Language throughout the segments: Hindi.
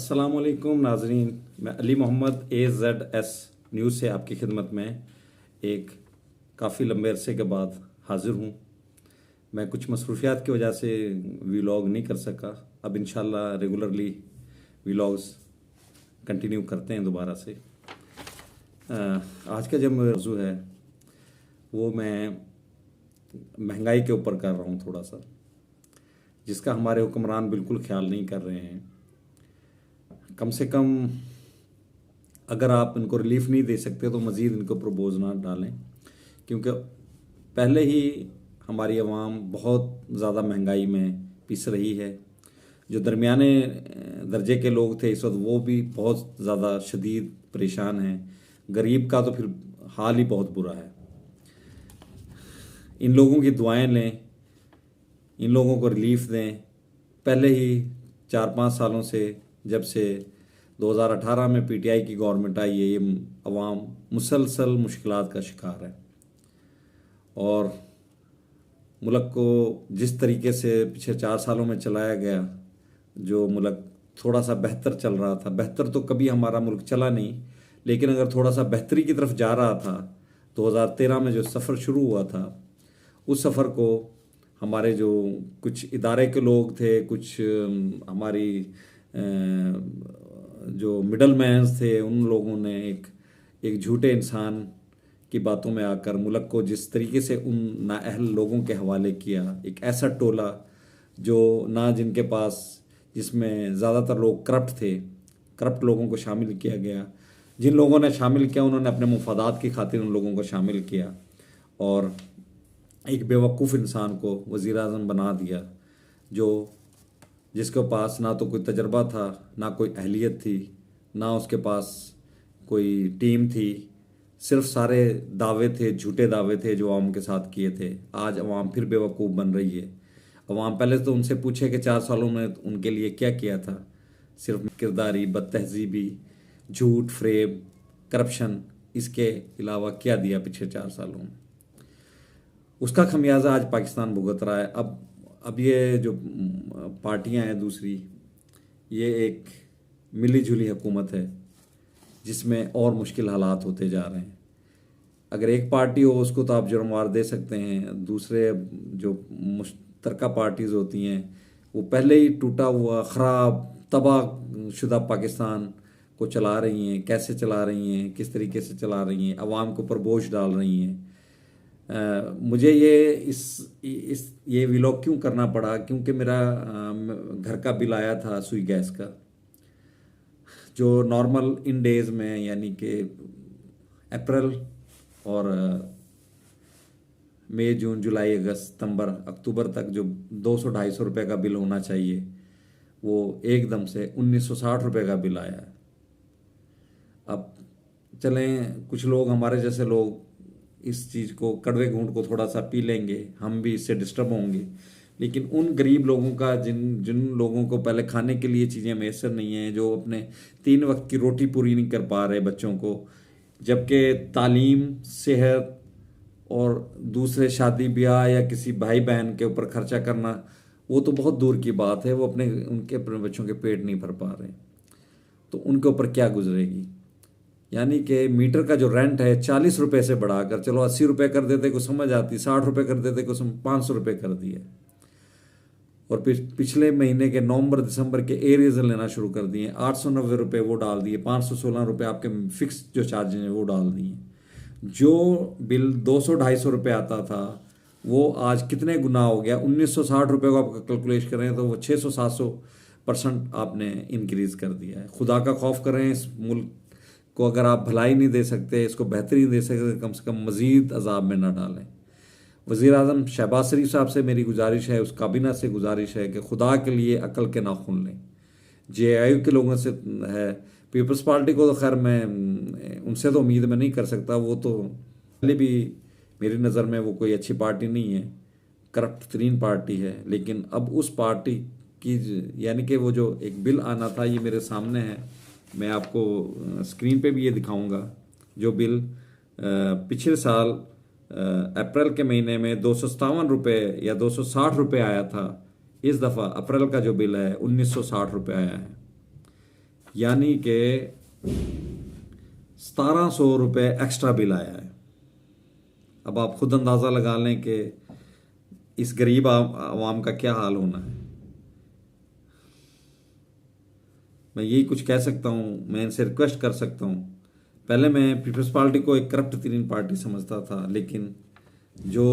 अस्सलामुअलैकुम नाजरीन, मैं अली मोहम्मद AZS न्यूज़ से आपकी खिदमत में एक काफ़ी लंबे अरसे के बाद हाज़िर हूँ। मैं कुछ मसरूफियात की वजह से वीलॉग नहीं कर सका। अब इंशाल्लाह रेगुलरली वीलॉग्स कंटिन्यू करते हैं दोबारा से। आज का जो मौजू है वो मैं महंगाई के ऊपर कर रहा हूँ थोड़ा सा, जिसका हमारे हुक्मरान बिल्कुल ख्याल नहीं कर रहे हैं। कम से कम अगर आप इनको रिलीफ नहीं दे सकते तो मज़ीद इनको प्रपोज ना डालें, क्योंकि पहले ही हमारी आवाम बहुत ज़्यादा महंगाई में पिस रही है। जो दरमियाने दर्जे के लोग थे इस वक्त वो भी बहुत ज़्यादा शदीद परेशान हैं। गरीब का तो फिर हाल ही बहुत बुरा है। इन लोगों की दुआएं लें, इन लोगों को रिलीफ दें। पहले ही 4-5 सालों से, जब से 2018 में PTI की गवर्नमेंट आई है, ये अवाम मुसलसल मुश्किलात का शिकार है। और मुल्क को जिस तरीके से पिछले 4 सालों में चलाया गया, जो मुल्क थोड़ा सा बेहतर चल रहा था, बेहतर तो कभी हमारा मुल्क चला नहीं, लेकिन अगर थोड़ा सा बेहतरी की तरफ जा रहा था, 2013 में जो सफ़र शुरू हुआ था, उस सफ़र को हमारे जो कुछ इदारे के लोग थे, कुछ हमारी जो मिडल मैन्स थे, उन लोगों ने एक झूठे इंसान की बातों में आकर मुल्क को जिस तरीके से उन नाअहल लोगों के हवाले किया, एक ऐसा टोला जो ना जिनके पास, जिसमें ज़्यादातर लोग करप्ट थे, करप्ट लोगों को शामिल किया गया। जिन लोगों ने शामिल किया उन्होंने अपने मुफादात की खातिर उन लोगों को शामिल किया और एक बेवकूफ़ इंसान को वज़ीर आज़म बना दिया, जिसके पास ना तो कोई तजर्बा था, ना कोई अहलियत थी, ना उसके पास कोई टीम थी। सिर्फ सारे दावे थे, झूठे दावे थे जो आवाम के साथ किए थे। आज अवाम फिर बेवकूफ़ बन रही है। अवाम पहले तो उनसे पूछे कि 4 सालों में उनके लिए क्या किया था। सिर्फ किरदारी, बदतहजीबी, झूठ, फ्रेब, करप्शन, इसके अलावा क्या दिया पिछले 4 सालों में। उसका खमियाजा आज पाकिस्तान भुगत रहा है। अब ये जो पार्टियां हैं दूसरी, ये एक मिली जुली हुकूमत है जिसमें और मुश्किल हालात होते जा रहे हैं। अगर एक पार्टी हो उसको तो आप जुर्मवार दे सकते हैं, दूसरे जो मुश्तरका पार्टीज़ होती हैं वो पहले ही टूटा हुआ, ख़राब, तबाह शुदा पाकिस्तान को चला रही हैं। कैसे चला रही हैं, किस तरीके से चला रही हैं, अवाम के ऊपर बोझ डाल रही हैं। मुझे ये व्लॉग क्यों करना पड़ा, क्योंकि मेरा घर का बिल आया था सुई गैस का, जो नॉर्मल इन डेज़ में, यानी कि अप्रैल और मई, जून, जुलाई, अगस्त, सितंबर, अक्टूबर तक जो 200-250 रुपये का बिल होना चाहिए, वो एकदम से 1960 रुपये का बिल आया है। अब चलें, कुछ लोग, हमारे जैसे लोग, इस चीज़ को, कड़वे घूंट को थोड़ा सा पी लेंगे, हम भी इससे डिस्टर्ब होंगे, लेकिन उन गरीब लोगों का, जिन लोगों को पहले खाने के लिए चीज़ें मैसर नहीं हैं, जो अपने 3 वक्त की रोटी पूरी नहीं कर पा रहे बच्चों को, जबकि तालीम, सेहत और दूसरे शादी ब्याह या किसी भाई बहन के ऊपर खर्चा करना वो तो बहुत दूर की बात है, वो उनके अपने बच्चों के पेट नहीं भर पा रहे, तो उनके ऊपर क्या गुजरेगी। यानी कि मीटर का जो रेंट है 40 रुपये से बढ़ाकर, चलो 80 रुपये कर देते को समझ आती, 60 रुपये कर देते को 500 रुपये कर दिए। और पिछले महीने के नवंबर दिसंबर के एरियर्स लेना शुरू कर दिए, 890 रुपये वो डाल दिए, 516 रुपये आपके फिक्स जो चार्जेज हैं वो डाल दिए। जो बिल 200-250 रुपये आता था वो आज कितने गुना हो गया, 1960 रुपये को आप कैलकुलेट करें तो वो 600-700% आपने इंक्रीज़ कर दिया है। खुदा का खौफ करें, इस मुल्क को अगर आप भलाई नहीं दे सकते, इसको बेहतरी नहीं दे सकते, कम से कम मज़ीद अजाब में ना डालें। वज़ीर आज़म शहबाज शरीफ साहब से मेरी गुजारिश है, उस काबीना से गुजारिश है कि खुदा के लिए अकल के नाखून लें। JIU के लोगों से है, पीपल्स पार्टी को तो खैर मैं उनसे तो उम्मीद में नहीं कर सकता, वो तो पहले भी मेरी नज़र में वो कोई अच्छी पार्टी नहीं है, करप्ट तरीन पार्टी है। लेकिन अब उस पार्टी की, यानी कि वो जो एक बिल आना था, ये मेरे सामने है, मैं आपको स्क्रीन पे भी ये दिखाऊंगा। जो बिल पिछले साल अप्रैल के महीने में 257 रुपये या 260 रुपये आया था, इस दफ़ा अप्रैल का जो बिल है 1960 रुपये आया है। यानी कि 1700 रुपये एक्स्ट्रा बिल आया है। अब आप खुद अंदाज़ा लगा लें कि इस गरीब आवाम का क्या हाल होना है। मैं यही कुछ कह सकता हूँ, मैं इनसे रिक्वेस्ट कर सकता हूँ। पहले मैं पीपल्स पार्टी को एक करप्ट तरीन पार्टी समझता था, लेकिन जो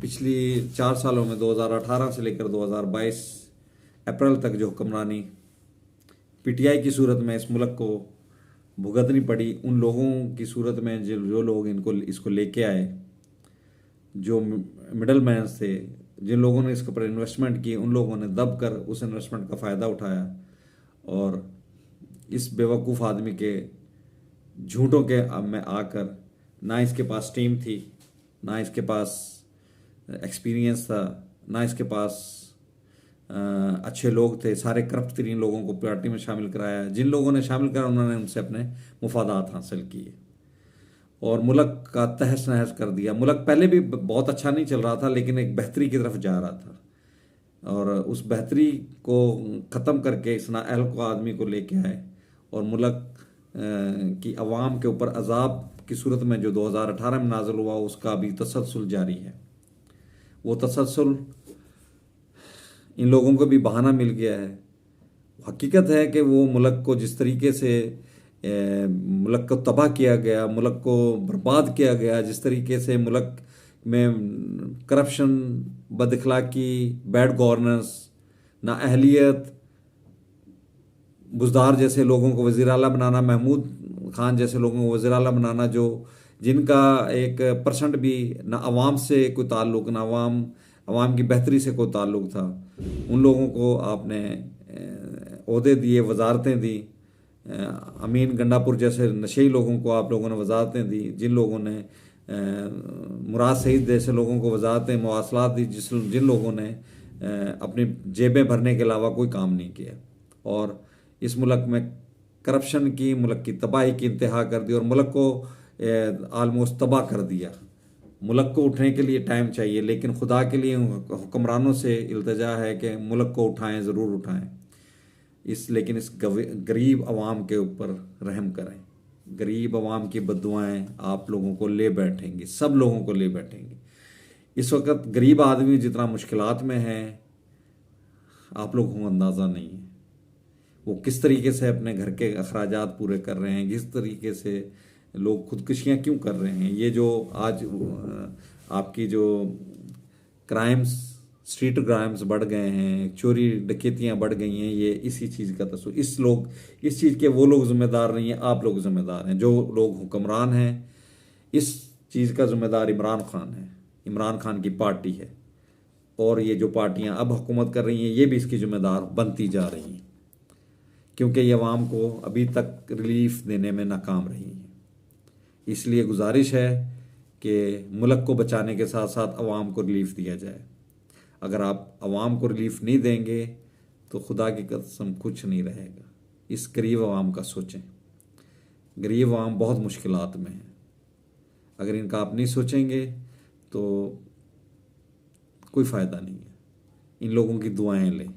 पिछली 4 सालों में 2018 से लेकर 2022 अप्रैल तक जो हुक्मरानी पीटीआई की सूरत में इस मुल्क को भुगतनी पड़ी, उन लोगों की सूरत में जो लोग इसको लेके आए, जो मिडल मैन थे, जिन लोगों ने इसके ऊपर इन्वेस्टमेंट की, उन लोगों ने दब कर उस इन्वेस्टमेंट का फ़ायदा उठाया और इस बेवकूफ़ आदमी के झूठों के में आकर ना इसके पास टीम थी, ना इसके पास एक्सपीरियंस था, ना इसके पास अच्छे लोग थे, सारे करप्ट तरीन लोगों को पार्टी में शामिल कराया। जिन लोगों ने शामिल करा उन्होंने उनसे अपने मुफादात हासिल किए और मुल्क का तहस नहस कर दिया। मुल्क पहले भी बहुत अच्छा नहीं चल रहा था, लेकिन एक बेहतरी की तरफ जा रहा था और उस बेहतरी को ख़त्म करके इस नाअहल को आदमी को लेके आए और मुल्क की अवाम के ऊपर अजाब की सूरत में जो 2018 में नाज़िल हुआ उसका अभी तसलसल जारी है। वो तसलसल इन लोगों को भी बहाना मिल गया है। हकीकत है कि वो मुल्क को जिस तरीके से मुल्क को तबाह किया गया, मुल्क को बर्बाद किया गया, जिस तरीके से मुल्क में करप्शन, बदअखलाकी, बैड गवर्नेंस, नाअहलियत, बुज़दार जैसे लोगों को वज़ीर आला बनाना, महमूद खान जैसे लोगों को वज़ीर आला बनाना, जो जिनका 1% भी ना अवाम से कोई ताल्लुक़, ना अवाम की बेहतरी से कोई ताल्लुक़ था, उन लोगों को आपने ओहदे दिए, वजारतें दी। अमीन गंडापुर जैसे नशेई लोगों को आप लोगों ने वजारतें दी, जिन लोगों ने मुराद सईद जैसे लोगों को वजारतें, मवासलात दी, जिन लोगों ने अपनी जेबें भरने के अलावा कोई काम नहीं किया और इस मुल्क में करप्शन की, मुल्क की तबाही की इंतहा कर दी और मुल्क को आलमोस्ट तबाह कर दिया। मुल्क को उठने के लिए टाइम चाहिए, लेकिन खुदा के लिए हुक्मरानों से इल्तिजा है कि मुल्क को उठाएं, ज़रूर उठाएं। लेकिन इस गरीब आवाम के ऊपर रहम करें। गरीब आवाम की बद्दुआएं आप लोगों को ले बैठेंगी, सब लोगों को ले बैठेंगी। इस वक्त गरीब आदमी जितना मुश्किलात में है, आप लोगों को अंदाज़ा नहीं है। वो किस तरीके से अपने घर के अखराजात पूरे कर रहे हैं, किस तरीके से लोग खुदकुशियाँ क्यों कर रहे हैं। ये जो आज आपकी जो क्राइम्स, स्ट्रीट क्राइम्स बढ़ गए हैं, चोरी डकैतियाँ बढ़ गई हैं, ये इसी चीज़ का तस्वीर। इस चीज़ के वो लोग ज़िम्मेदार नहीं हैं, आप लोग ज़िम्मेदार हैं। जो लोग हुक्मरान हैं, इस चीज़ का ज़िम्मेदार इमरान खान है, इमरान खान की पार्टी है और ये जो पार्टियाँ अब हुकूमत कर रही हैं, ये भी इसकी ज़िम्मेदार बनती जा रही हैं, क्योंकि ये अवाम को अभी तक रिलीफ देने में नाकाम रही हैं। इसलिए गुजारिश है कि मुल्क को बचाने के साथ साथ अवाम को रिलीफ दिया जाए। अगर आप अवाम को रिलीफ नहीं देंगे तो खुदा की कसम कुछ नहीं रहेगा। इस गरीब अवाम का सोचें। गरीब अवाम बहुत मुश्किलात में है। अगर इनका आप नहीं सोचेंगे तो कोई फ़ायदा नहीं है। इन लोगों की दुआएं लें,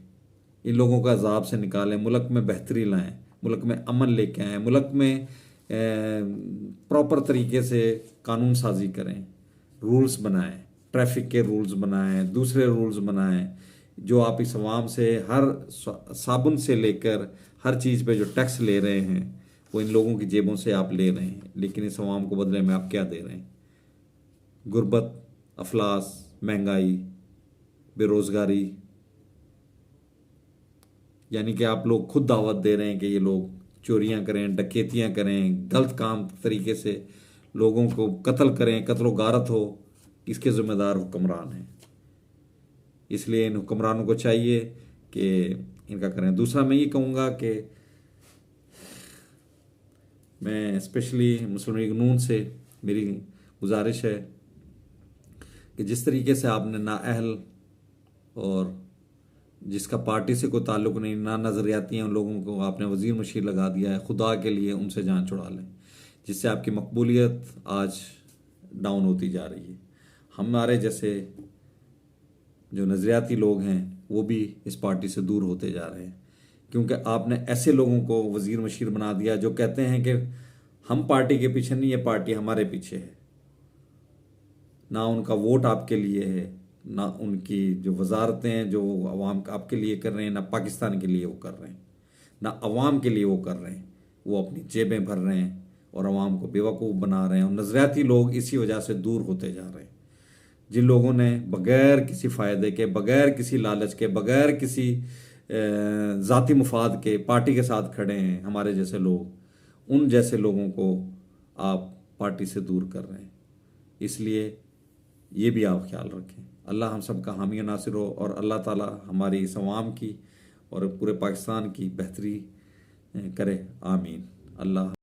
इन लोगों का अजाब से निकालें, मुल्क में बेहतरी लाएं, मुल्क में अमन लेके आएँ, मुल्क में प्रॉपर तरीके से कानून साजी करें, रूल्स बनाएं, ट्रैफिक के रूल्स बनाएं, दूसरे रूल्स बनाएं। जो आप इस अवाम से हर साबुन से लेकर हर चीज़ पे जो टैक्स ले रहे हैं, वो इन लोगों की जेबों से आप ले रहे हैं, लेकिन इस अवाम को बदले में आप क्या दे रहे हैं? गुर्बत, अफलास, महंगाई, बेरोज़गारी। यानी कि आप लोग खुद दावत दे रहे हैं कि ये लोग चोरियां करें, डकैतियां करें, गलत काम तरीके से लोगों को कत्ल करें, कत्लो गारत हो। इसके ज़िम्मेदार हुक्मरान हैं। इसलिए इन हुक्मरानों को चाहिए कि इनका करें। दूसरा मैं ये कहूँगा कि मैं स्पेशली मुस्लिम लीग नून से मेरी गुजारिश है कि जिस तरीके से आपने नाअहल और जिसका पार्टी से कोई ताल्लुक़ नहीं, ना नज़रियाती हैं, उन लोगों को आपने वज़ीर मशीर लगा दिया है, खुदा के लिए उनसे जान छुड़ा लें, जिससे आपकी मकबूलियत आज डाउन होती जा रही है। हमारे जैसे जो नज़रियाती लोग हैं वो भी इस पार्टी से दूर होते जा रहे हैं। क्योंकि आपने ऐसे लोगों को वजीर मशीर बना दिया जो कहते हैं कि हम पार्टी के पीछे नहीं, ये पार्टी हमारे पीछे है। ना उनका वोट आपके लिए है, ना उनकी जो वजारतें हैं जो वो अवाम आपके लिए कर रहे हैं, ना पाकिस्तान के लिए वो कर रहे हैं, ना अवाम के लिए वो कर रहे हैं। वो अपनी जेबें भर रहे हैं और अवाम को बेवकूफ़ बना रहे हैं। और नज़रियाती लोग इसी वजह से दूर होते जा रहे हैं। जिन लोगों ने बग़ैर किसी फ़ायदे के, बग़ैर किसी लालच के, बग़ैर किसी ज़ाती मुफाद के पार्टी के साथ खड़े हैं, हमारे जैसे लोग, उन जैसे लोगों को आप पार्टी से दूर कर रहे हैं। इसलिए ये भी आप ख्याल रखें। अल्लाह हम सब का हामी नासिर हो और अल्लाह ताला हमारी इस अवाम की और पूरे पाकिस्तान की बेहतरी करे। आमीन। अल्लाह